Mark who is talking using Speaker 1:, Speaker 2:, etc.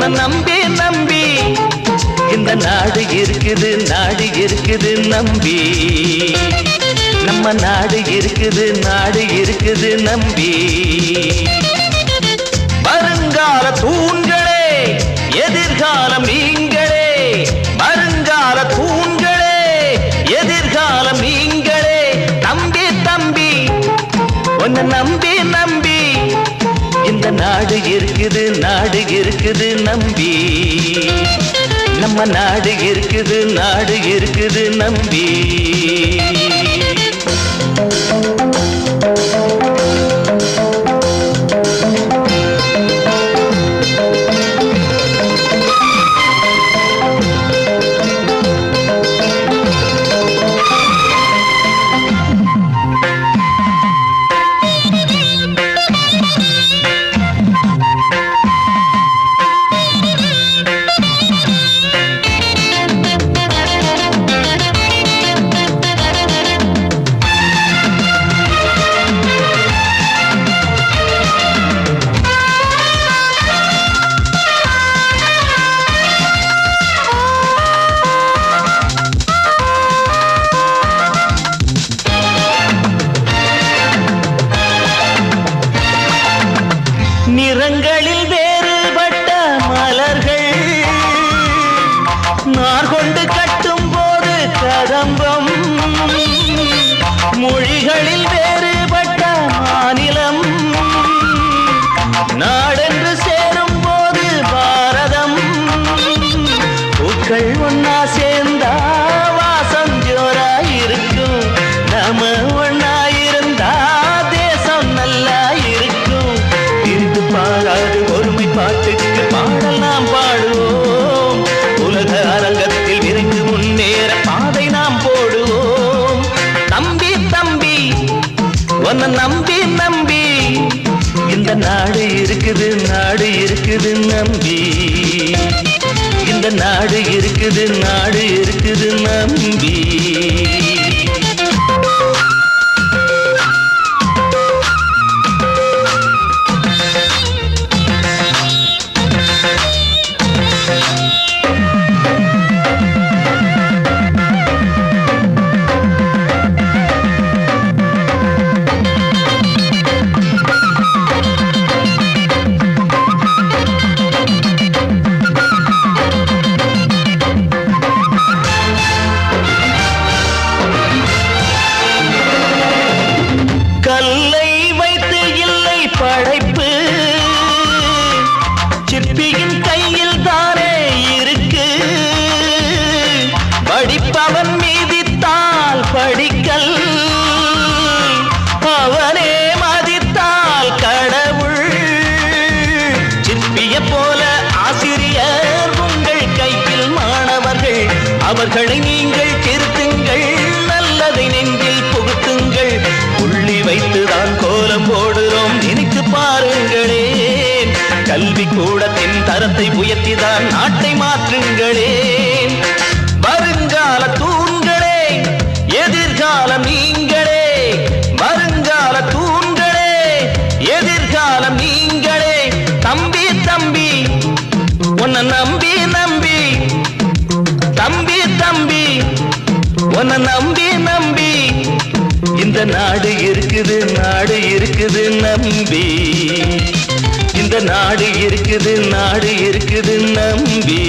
Speaker 1: உன்னை நம்பி நம்பி இந்த நாடு இருக்குது நம்பி நம்ம நாடு இருக்குது நம்பி வருங்கால தூண்களே எதிர்காலம் நீங்களே வருங்கால தூண்களே எதிர்காலம் நீங்களே தம்பி தம்பி உன்னை நம்பி நம்பி இந்த நாடு இருக்குது நம்பி நம்ம நாடு இருக்குது நம்பி நிறங்களில் வேறுபட்ட மலர்கள் நார் கொண்டு கட்டும் போது கதம்பம் மொழிகளில் வேறுபட்ட மாநிலம் நாடென்று சேரும் போது பாரதம் பூக்கள் ஒன்னா சேர்ந்தா வாசம் ஜோராயிருக்கும் நம்ம ஒன்னாயிருந்தா தேசம் நல்லா இருக்கும் இருந்து பாராது ஒருமை பாட்டுக்கு பாடல் நாம் பாடுவோம் உலக அரங்கத்தில் விரைந்து முன்னேற பாதை நாம் போடுவோம் தம்பி தம்பி உன்னை நம்பி நம்பி இந்த நாடு இருக்குது நம்பி இந்த நாடு இருக்குது நம்பி கல்லை வைத்து இல்லை படைப்பு சிற்பியின் கையில் தானே இருக்கு படிப்பவன் மீதித்தால் படிக்கல் அவனே மதித்தால் கடவுள் சிற்பிய போல ஆசிரியர் உங்கள் கையில் மாணவர்கள் அவர்களை நீங்கள் திருத்துங்கள் நல்லதை நெஞ்சில் புகுத்துங்கள் புள்ளி வைத்துதான் கோலம் போடுறோம் நினைத்து பாருங்களேன் கல்வி கூடத்தின் தரத்தை உயர்த்திதான் நாட்டை மாற்றுங்களேன் வருங்கால தூண்களே எதிர்காலம் நீங்களே வருங்கால தூண்களே எதிர்காலம் நீங்களே தம்பி தம்பி உன்னை நம்பி நம்பி தம்பி தம்பி உன்னை நம்பி நம்பி இந்த நாடு இருக்குது நம்பி இந்த நாடு இருக்குது நம்பி